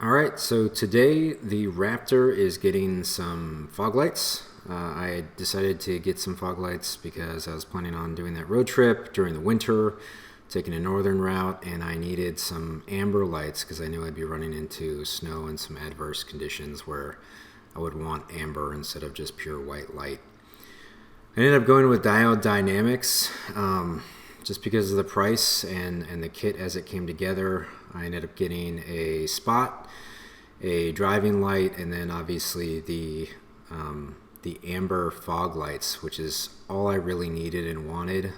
Alright, so today the Raptor is getting some fog lights. I decided to get some fog lights because I was planning on doing that road trip during the winter, taking a northern route, and I needed some amber lights because I knew I'd be running into snow and some adverse conditions where I would want amber instead of just pure white light. I ended up going with Diode Dynamics just because of the price and the kit as it came together. I ended up getting a spot, a driving light, and then obviously the amber fog lights, which is all I really needed and wanted.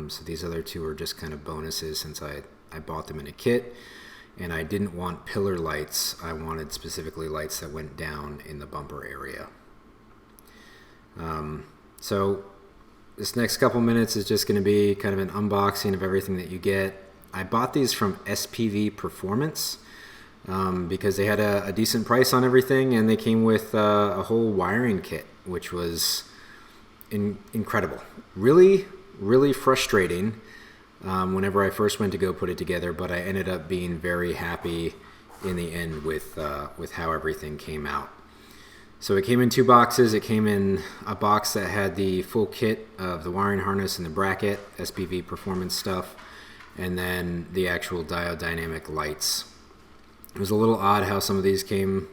So these other two are just kind of bonuses since I bought them in a kit, and I didn't want pillar lights. I wanted specifically lights that went down in the bumper area. So this next couple minutes is just going to be kind of an unboxing of everything that you get. I bought these from SPV Performance because they had a decent price on everything, and they came with a whole wiring kit, which was incredible. Really, really frustrating whenever I first went to go put it together, but I ended up being very happy in the end with how everything came out. So it came in two boxes. It came in a box that had the full kit of the wiring harness and the bracket, SPV Performance stuff, and then the actual Diode Dynamic lights. It was a little odd how some of these came.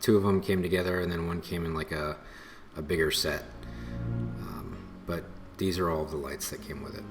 Two of them came together, and then one came in like a bigger set. But these are all of the lights that came with it.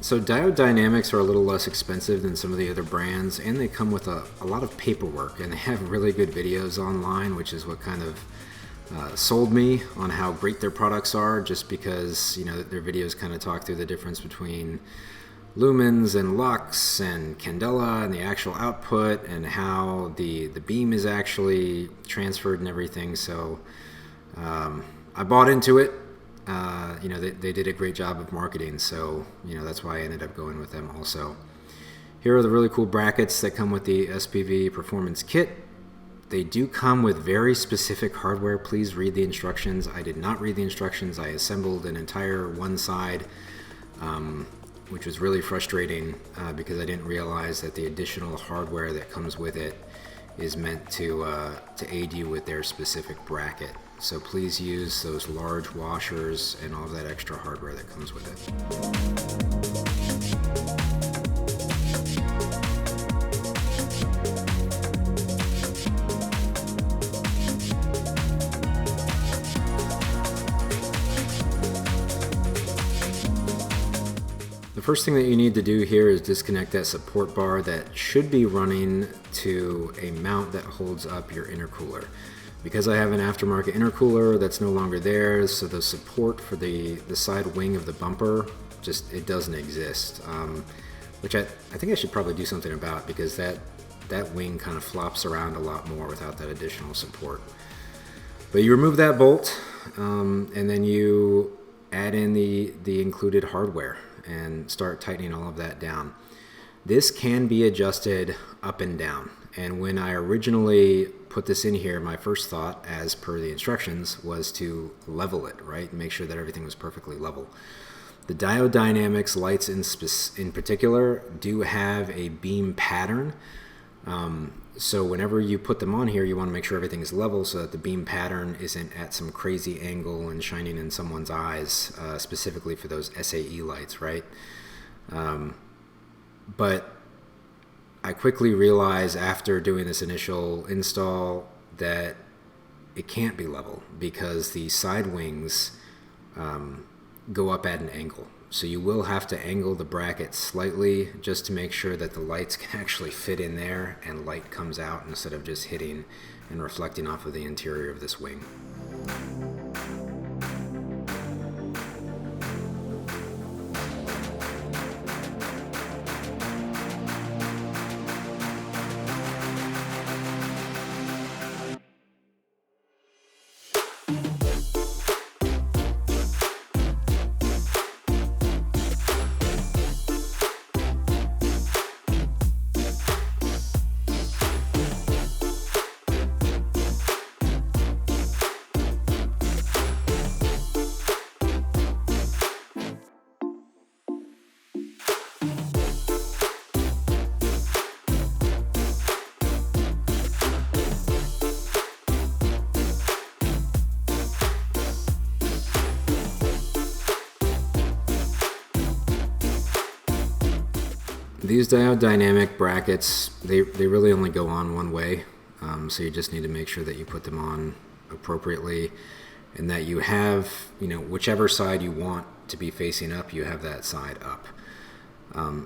So Diode Dynamics are a little less expensive than some of the other brands, and they come with a lot of paperwork, and they have really good videos online, which is what kind of sold me on how great their products are, just because their videos kind of talk through the difference between lumens and lux and candela and the actual output and how the beam is actually transferred and everything. So I bought into it. They did a great job of marketing, so that's why I ended up going with them also. Here are the really cool brackets that come with the SPV Performance Kit. They do come with very specific hardware. Please read the instructions. I did not read the instructions. I assembled an entire one side, which was really frustrating because I didn't realize that the additional hardware that comes with it is meant to aid you with their specific bracket. So please use those large washers and all of that extra hardware that comes with it. The first thing that you need to do here is disconnect that support bar that should be running to a mount that holds up your intercooler. Because I have an aftermarket intercooler that's no longer there, so the support for the side wing of the bumper, it doesn't exist, which I think I should probably do something about, because that wing kind of flops around a lot more without that additional support. But you remove that bolt, and then you add in the included hardware and start tightening all of that down. This can be adjusted up and down, and when I originally put this in here, my first thought, as per the instructions, was to level it, right? Make sure that everything was perfectly level. The Diode Dynamics lights in particular do have a beam pattern So whenever you put them on here, you want to make sure everything is level so that the beam pattern isn't at some crazy angle and shining in someone's eyes, specifically for those SAE lights, right? But I quickly realized after doing this initial install that it can't be level because the side wings go up at an angle. So you will have to angle the bracket slightly just to make sure that the lights can actually fit in there and light comes out instead of just hitting and reflecting off of the interior of this wing. These diode dynamic brackets, they really only go on one way, so you just need to make sure that you put them on appropriately and that you have, whichever side you want to be facing up, you have that side up.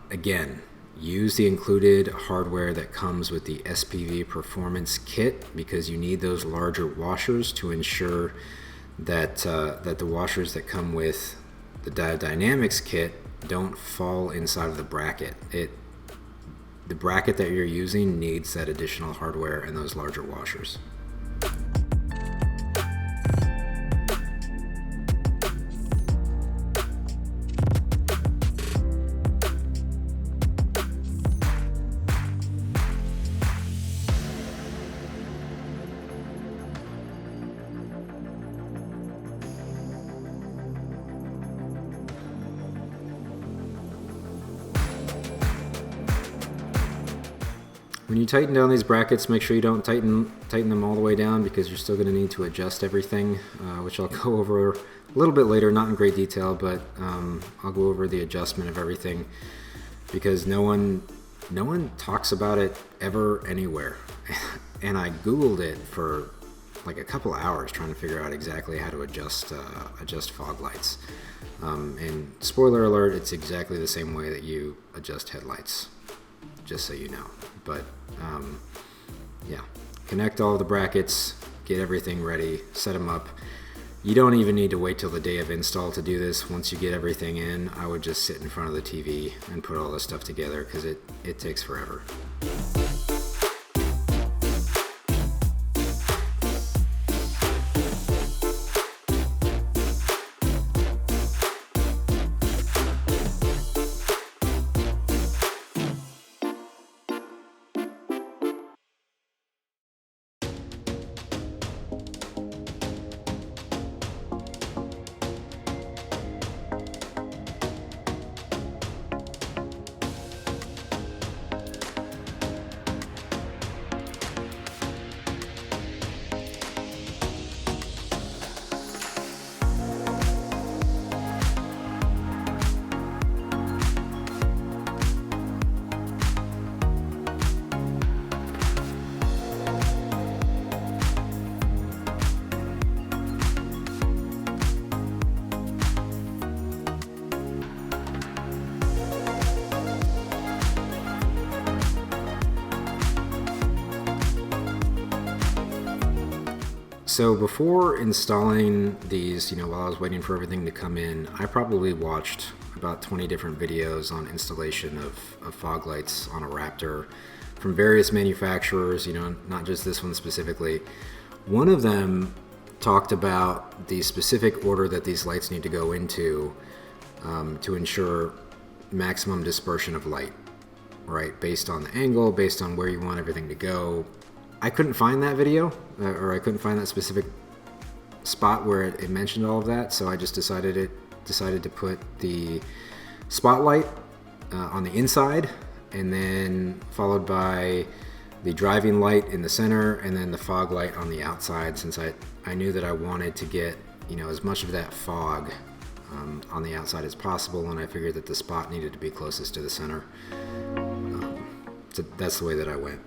Again, use the included hardware that comes with the SPV Performance Kit because you need those larger washers to ensure that, that the washers that come with the Diode Dynamics kit don't fall inside of the bracket. The bracket that you're using needs that additional hardware and those larger washers. When you tighten down these brackets, make sure you don't tighten them all the way down because you're still going to need to adjust everything, which I'll go over a little bit later, not in great detail, but I'll go over the adjustment of everything because no one talks about it ever anywhere. And I Googled it for like a couple hours trying to figure out exactly how to adjust fog lights. And spoiler alert, it's exactly the same way that you adjust headlights, just so you know. But yeah, connect all the brackets, get everything ready, set them up. You don't even need to wait till the day of install to do this. Once you get everything in, I would just sit in front of the TV and put all this stuff together because it takes forever. So before installing these, while I was waiting for everything to come in, I probably watched about 20 different videos on installation of fog lights on a Raptor from various manufacturers, not just this one specifically. One of them talked about the specific order that these lights need to go into to ensure maximum dispersion of light, right? Based on the angle, based on where you want everything to go. I couldn't find that video, or I couldn't find that specific spot where it mentioned all of that, so I just decided to put the spotlight on the inside, and then followed by the driving light in the center and then the fog light on the outside, since I knew that I wanted to get, you know, as much of that fog on the outside as possible, and I figured that the spot needed to be closest to the center. So that's the way that I went.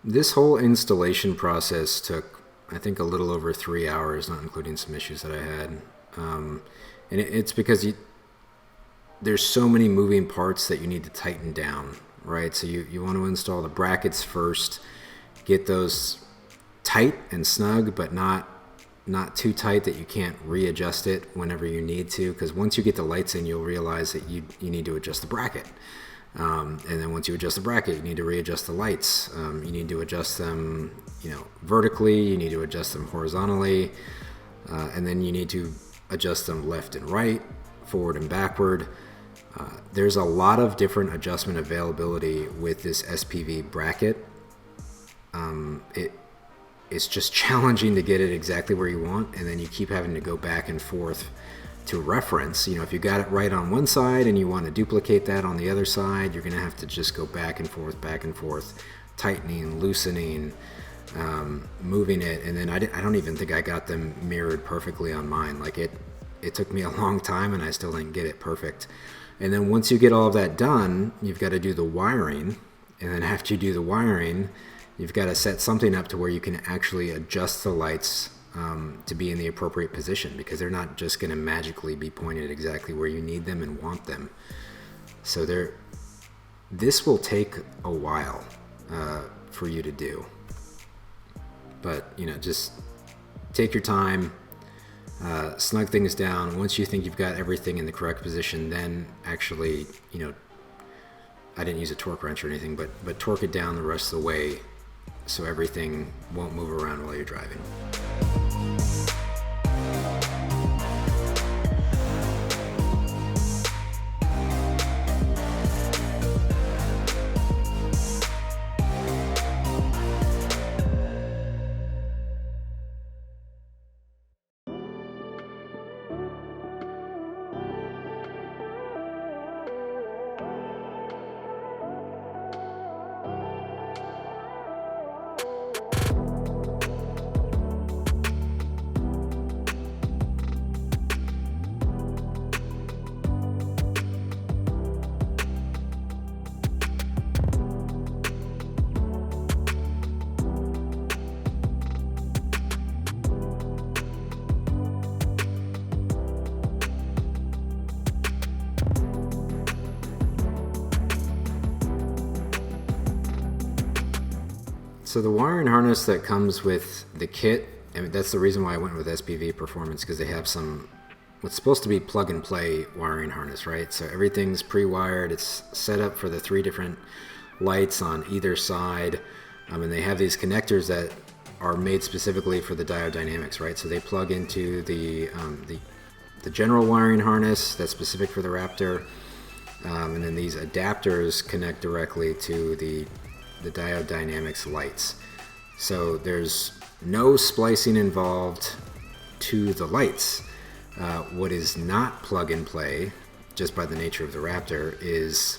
This whole installation process took, I think, a little over 3 hours, not including some issues that I had. And it's because there's so many moving parts that you need to tighten down, right? So you want to install the brackets first, get those tight and snug, but not too tight that you can't readjust it whenever you need to, because once you get the lights in, you'll realize that you need to adjust the bracket. And then once you adjust the bracket, you need to readjust the lights. You need to adjust them, you know, vertically. You need to adjust them horizontally, and then you need to adjust them left and right, forward and backward. There's a lot of different adjustment availability with this SPV bracket. It's just challenging to get it exactly where you want, and then you keep having to go back and forth to reference. You know, if you got it right on one side and you want to duplicate that on the other side, you're going to have to just go back and forth, tightening, loosening, moving it. And then I don't even think I got them mirrored perfectly on mine. Like it took me a long time and I still didn't get it perfect. And then once you get all of that done, you've got to do the wiring. And then after you do the wiring, you've got to set something up to where you can actually adjust the lights to be in the appropriate position, because they're not just going to magically be pointed exactly where you need them and want them. So this will take a while for you to do. But, you know, just take your time, snug things down. Once you think you've got everything in the correct position, then actually, you know, I didn't use a torque wrench or anything, but torque it down the rest of the way so everything won't move around while you're driving. So the wiring harness that comes with the kit, and that's the reason why I went with SPV Performance, because they have some what's supposed to be plug and play wiring harness, right? So everything's pre-wired. It's set up for the 3 different lights on either side, and they have these connectors that are made specifically for the diode dynamics, right? So they plug into the general wiring harness that's specific for the Raptor, and then these adapters connect directly to the diode dynamics lights. So there's no splicing involved to the lights. What is not plug and play, just by the nature of the Raptor, is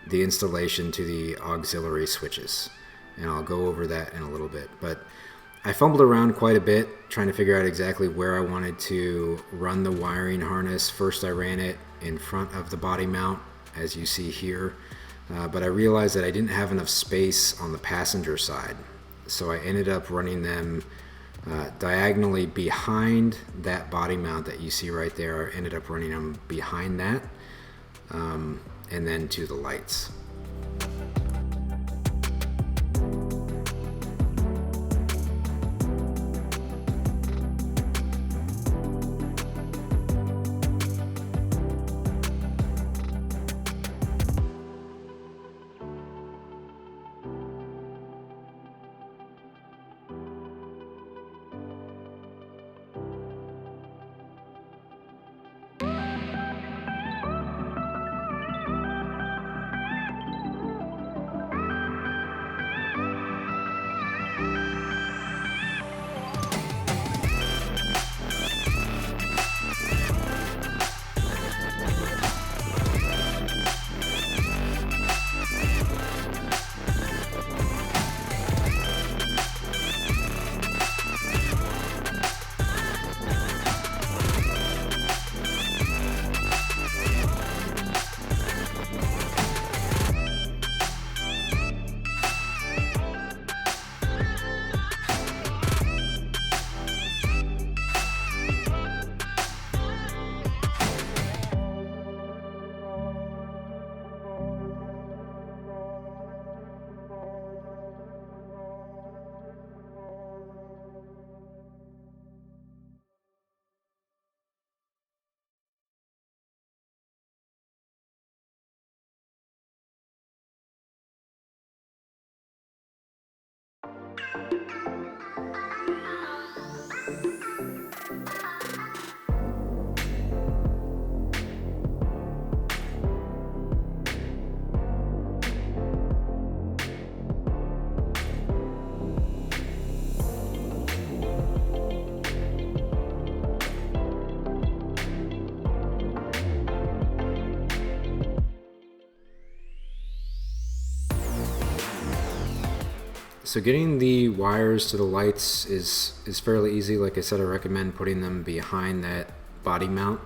the installation to the auxiliary switches. And I'll go over that in a little bit. But I fumbled around quite a bit trying to figure out exactly where I wanted to run the wiring harness. First I ran it in front of the body mount, as you see here. But I realized that I didn't have enough space on the passenger side. So I ended up running them diagonally behind that body mount that you see right there. I ended up running them behind that, and then to the lights. So getting the wires to the lights is fairly easy. Like I said, I recommend putting them behind that body mount.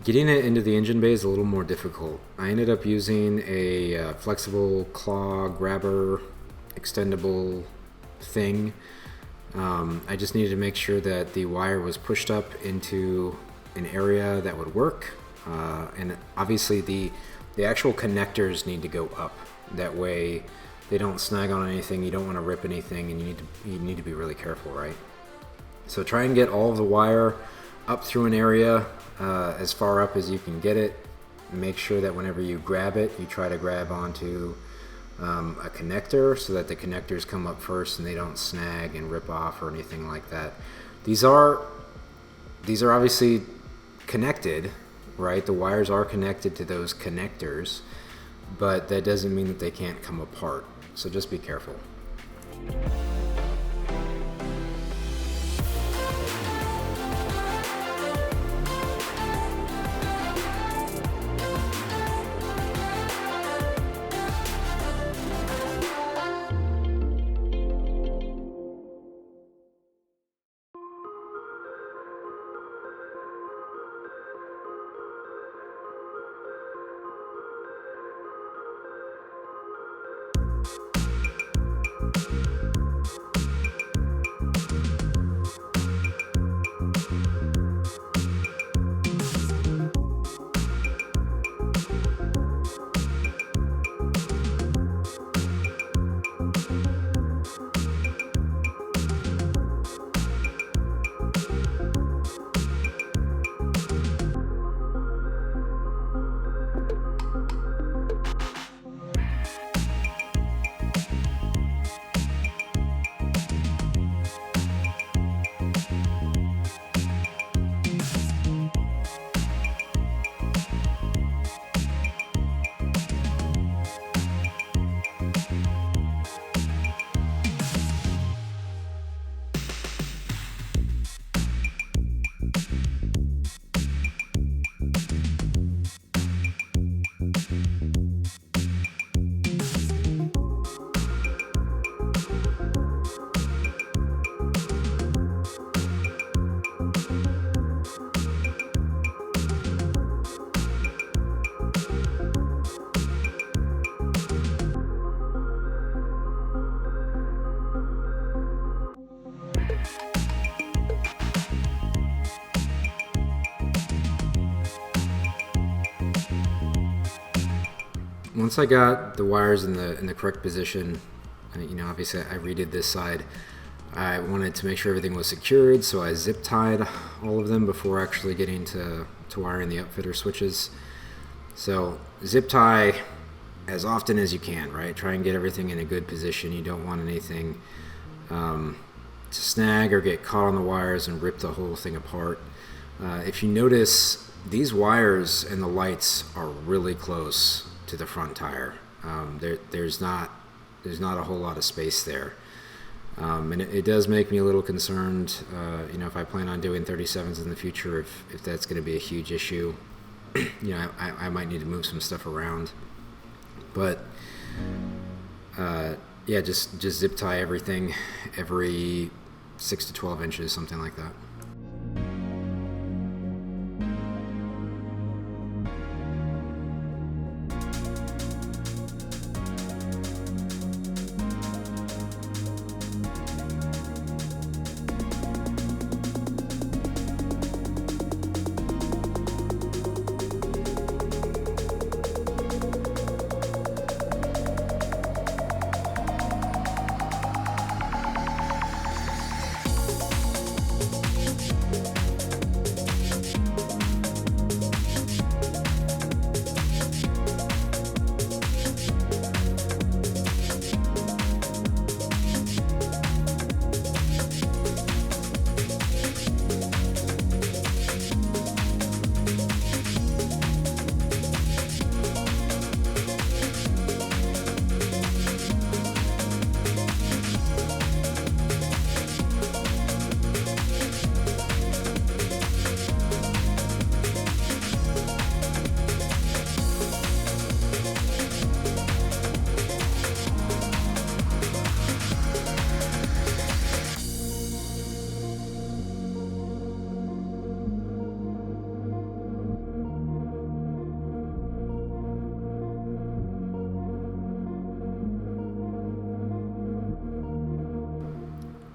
Getting it into the engine bay is a little more difficult. I ended up using a flexible claw grabber extendable thing. I just needed to make sure that the wire was pushed up into an area that would work. And obviously the actual connectors need to go up. That way they don't snag on anything, you don't want to rip anything, and you need to be really careful, right? So try and get all of the wire up through an area as far up as you can get it. Make sure that whenever you grab it, you try to grab onto a connector so that the connectors come up first and they don't snag and rip off or anything like that. These are obviously connected, right? The wires are connected to those connectors, but that doesn't mean that they can't come apart. So just be careful. once I got the wires in the correct position, you know, obviously I redid this side. I wanted to make sure everything was secured, so I zip tied all of them before actually getting to wiring the upfitter switches. So zip tie as often as you can, right? Try and get everything in a good position. You don't want anything to snag or get caught on the wires and rip the whole thing apart. If you notice, these wires and the lights are really close to the front tire. There's not a whole lot of space there. And it does make me a little concerned, you know, if I plan on doing 37s in the future, if that's going to be a huge issue. You know, I might need to move some stuff around. But yeah, just zip tie everything every 6 to 12 inches, something like that.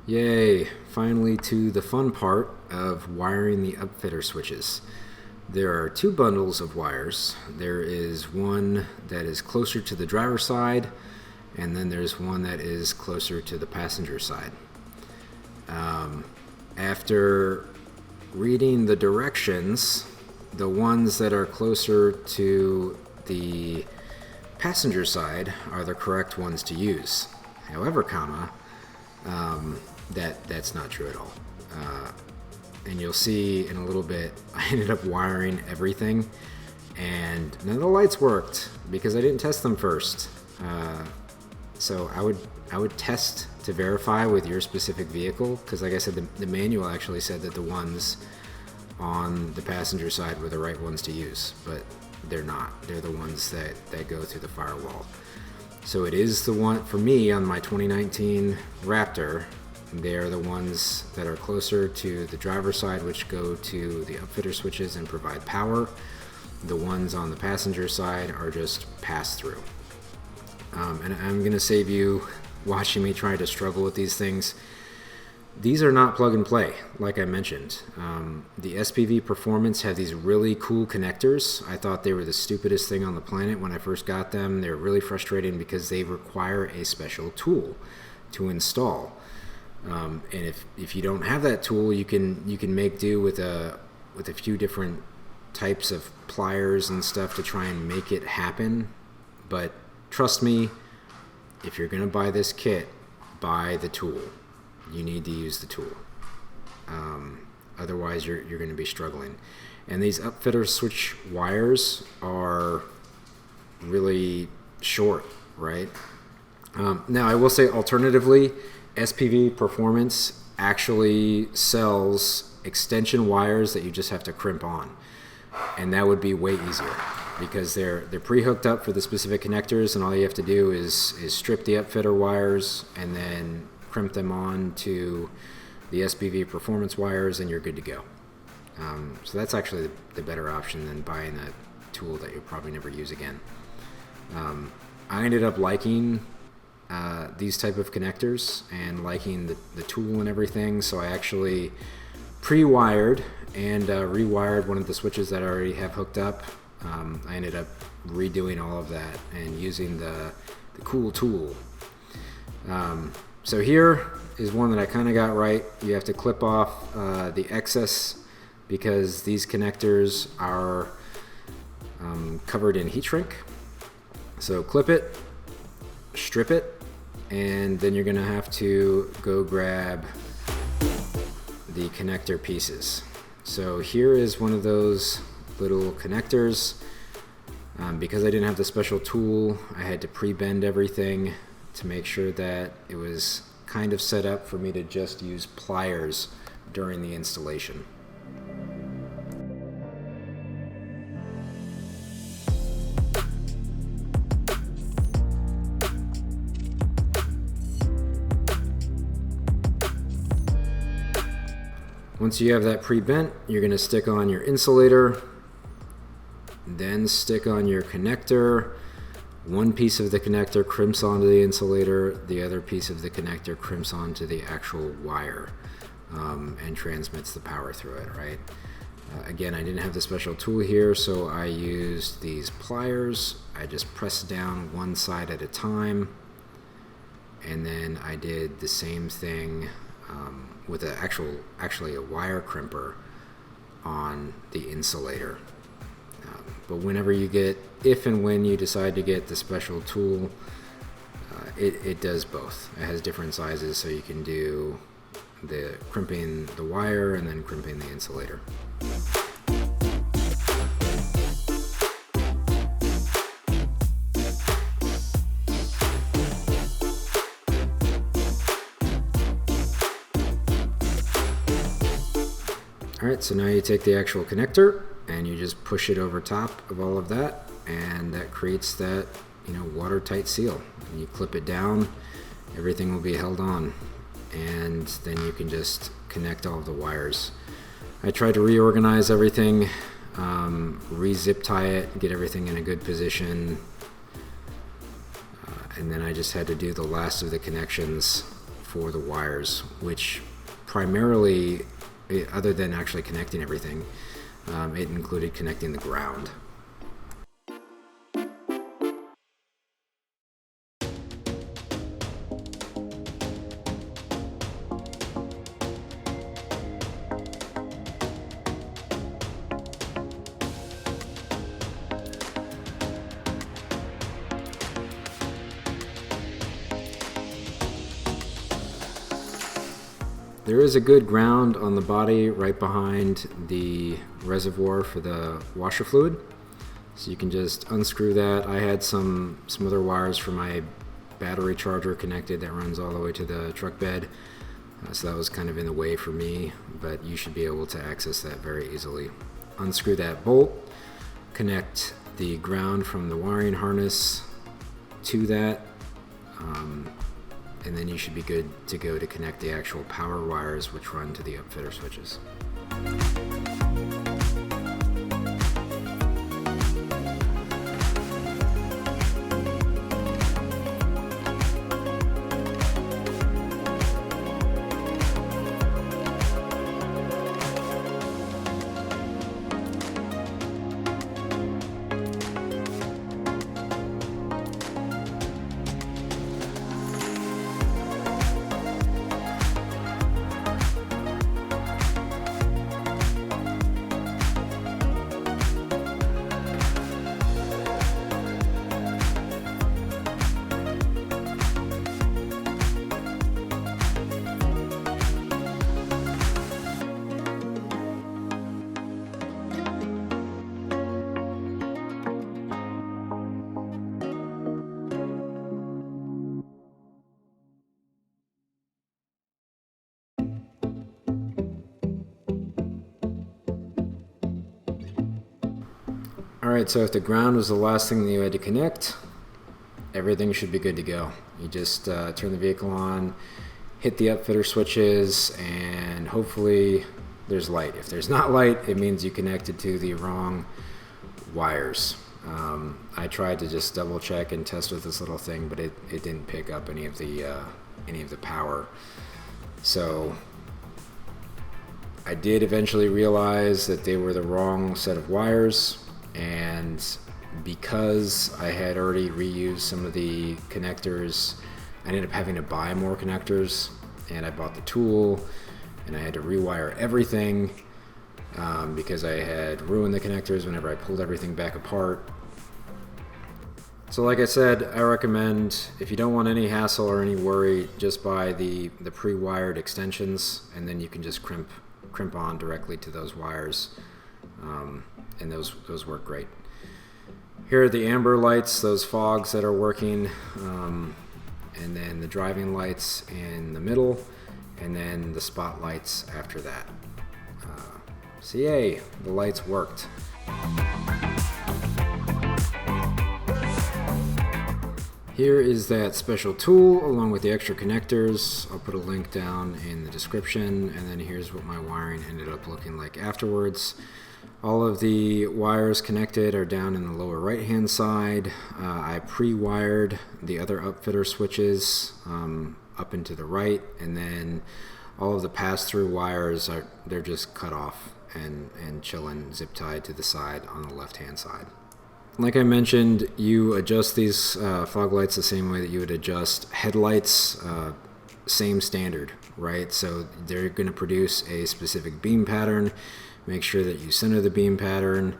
Yay, finally to the fun part of wiring the upfitter switches. There are two bundles of wires. There is one that is closer to the driver's side, and then there's one that is closer to the passenger side. After reading the directions, the ones that are closer to the passenger side are the correct ones to use. However, that's not true at all. And you'll see in a little bit, I ended up wiring everything, and none of the lights worked because I didn't test them first. So I would test to verify with your specific vehicle, because like I said, the manual actually said that the ones on the passenger side were the right ones to use, but they're not. They're the ones that go through the firewall. So it is the one, for me on my 2019 Raptor, they are the ones that are closer to the driver's side, which go to the upfitter switches and provide power. The ones on the passenger side are just pass-through. And I'm going to save you watching me try to struggle with these things. These are not plug and play, like I mentioned. The SPV Performance have these really cool connectors. I thought they were the stupidest thing on the planet when I first got them. They're really frustrating because they require a special tool to install. And if you don't have that tool, you can make do with a few different types of pliers and stuff to try and make it happen. But trust me, if you're going to buy this kit, buy the tool. You need to use the tool. Otherwise, you're going to be struggling. And these upfitter switch wires are really short, right? Now, I will say alternatively, SPV Performance actually sells extension wires that you just have to crimp on. And that would be way easier because they're pre-hooked up for the specific connectors, and all you have to do is strip the upfitter wires and then crimp them on to the SPV Performance wires, and you're good to go. So that's actually the better option than buying a tool that you'll probably never use again. I ended up liking these type of connectors and liking the tool and everything, so I actually pre-wired and rewired one of the switches that I already have hooked up I ended up redoing all of that and using the cool tool. So here is one that I kind of got right. You have to clip off the excess because these connectors are covered in heat shrink. So clip it, strip it, and then you're gonna have to go grab the connector pieces. So here is one of those little connectors. Because I didn't have the special tool, I had to pre-bend everything to make sure that it was kind of set up for me to just use pliers during the installation. Once you have that pre-bent, you're going to stick on your insulator, then stick on your connector. One piece of the connector crimps onto the insulator, the other piece of the connector crimps onto the actual wire and transmits the power through it, right? Again, I didn't have the special tool here, so I used these pliers. I just pressed down one side at a time, and then I did the same thing with actually a wire crimper on the insulator. But whenever you get, if and when you decide to get the special tool, it does both. It has different sizes, so you can do the crimping the wire and then crimping the insulator. Alright, so now you take the actual connector and you just push it over top of all of that, and that creates that, watertight seal. And you clip it down, everything will be held on, and then you can just connect all of the wires. I tried to reorganize everything, re-zip tie it, get everything in a good position, and then I just had to do the last of the connections for the wires, which primarily, other than actually connecting everything, it included connecting the ground. There is a good ground on the body right behind the reservoir for the washer fluid, so you can just unscrew that. I had some other wires for my battery charger connected that runs all the way to the truck bed, so that was kind of in the way for me, but you should be able to access that very easily. Unscrew that bolt, connect the ground from the wiring harness to that, and then you should be good to go to connect the actual power wires which run to the upfitter switches. Alright, so if the ground was the last thing that you had to connect, everything should be good to go. You just turn the vehicle on, hit the upfitter switches, and hopefully there's light. If there's not light, it means you connected to the wrong wires. I tried to just double check and test with this little thing, but it didn't pick up any of the power. So I did eventually realize that they were the wrong set of wires. and because I had already reused some of the connectors, I ended up having to buy more connectors, and I bought the tool and I had to rewire everything because I had ruined the connectors whenever I pulled everything back apart. So like I said, I recommend, if you don't want any hassle or any worry, just buy the pre-wired extensions, and then you can just crimp on directly to those wires, and those work great. Here are the amber lights, those fogs that are working, and then the driving lights in the middle, and then the spotlights after that. So yay, the lights worked. Here is that special tool along with the extra connectors. I'll put a link down in the description, and then here's what my wiring ended up looking like afterwards. All of the wires connected are down in the lower right hand side. I pre-wired the other upfitter switches up into the right, and then all of the pass-through wires they're just cut off and chilling, zip tied to the side on the left hand side. Like I mentioned, you adjust these fog lights the same way that you would adjust headlights, same standard, right? So they're going to produce a specific beam pattern. Make sure that you center the beam pattern.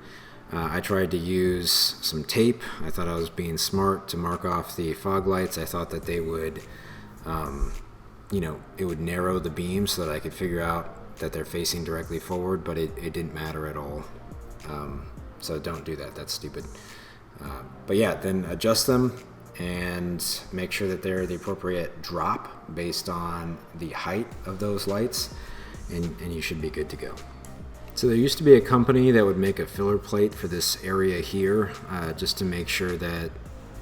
I tried to use some tape. I thought I was being smart to mark off the fog lights. I thought that they would, it would narrow the beam so that I could figure out that they're facing directly forward, but it didn't matter at all. So don't do that, that's stupid. But yeah, then adjust them and make sure that they're the appropriate drop based on the height of those lights, and you should be good to go. So there used to be a company that would make a filler plate for this area here, just to make sure that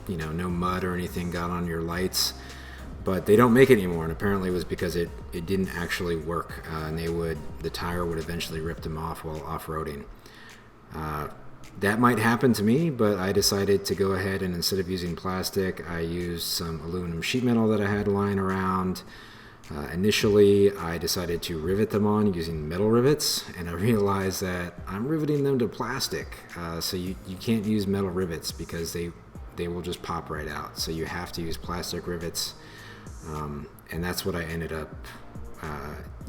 no mud or anything got on your lights, but they don't make it anymore, and apparently it was because it didn't actually work, and the tire would eventually rip them off while off-roading. That might happen to me, but I decided to go ahead and instead of using plastic, I used some aluminum sheet metal that I had lying around. Initially, I decided to rivet them on using metal rivets, and I realized that I'm riveting them to plastic. So you can't use metal rivets because they will just pop right out. So you have to use plastic rivets, and that's what I ended up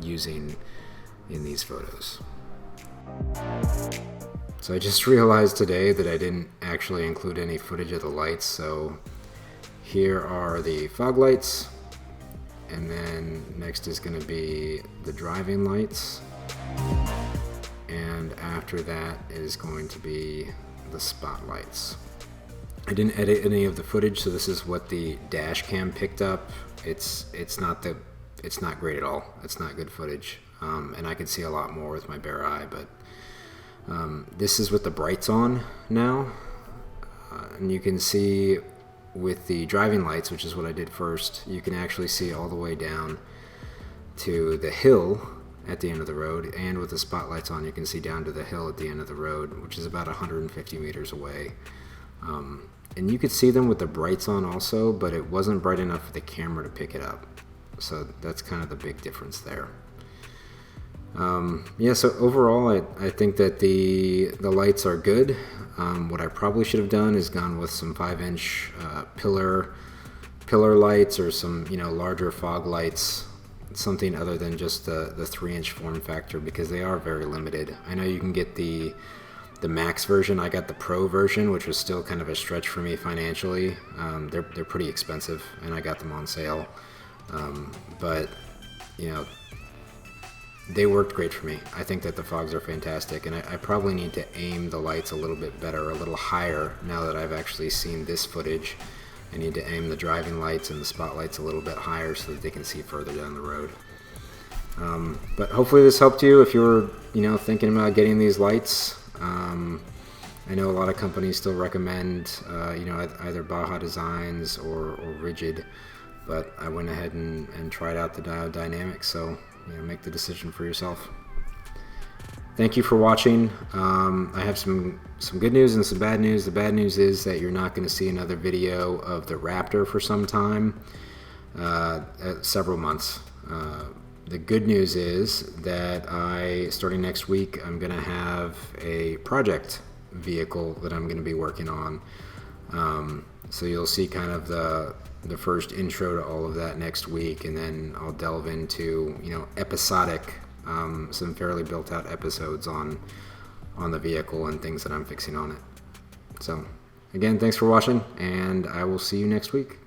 using in these photos. So I just realized today that I didn't actually include any footage of the lights, so here are the fog lights, and then next is going to be the driving lights, and after that is going to be the spotlights. I didn't edit any of the footage, so this is what the dash cam picked up. It's not great at all. It's not good footage, and I could see a lot more with my bare eye, but this is with the brights on now, and you can see with the driving lights, which is what I did first, you can actually see all the way down to the hill at the end of the road, and with the spotlights on you can see down to the hill at the end of the road, which is about 150 meters away. And you could see them with the brights on also, but it wasn't bright enough for the camera to pick it up, so that's kind of the big difference there. So overall I think that the lights are good. What I probably should have done is gone with some 5-inch pillar lights, or some larger fog lights, something other than just the 3-inch form factor, because they are very limited. I know you can get the max version. I got the pro version, which was still kind of a stretch for me financially. They're pretty expensive, and I got them on sale, but they worked great for me. I think that the fogs are fantastic, and I probably need to aim the lights a little bit better, a little higher, now that I've actually seen this footage. I need to aim the driving lights and the spotlights a little bit higher so that they can see further down the road. But hopefully this helped you if you're thinking about getting these lights. I know a lot of companies still recommend either Baja Designs or Rigid, but I went ahead and tried out the Diode Dynamics, so make the decision for yourself. Thank you for watching. I have some good news and some bad news. The bad news is that you're not going to see another video of the Raptor for some time, several months. The good news is that starting next week, I'm going to have a project vehicle that I'm going to be working on. So you'll see kind of the first intro to all of that next week, and then I'll delve into, episodic, some fairly built out episodes on the vehicle and things that I'm fixing on it. So again, thanks for watching, and I will see you next week.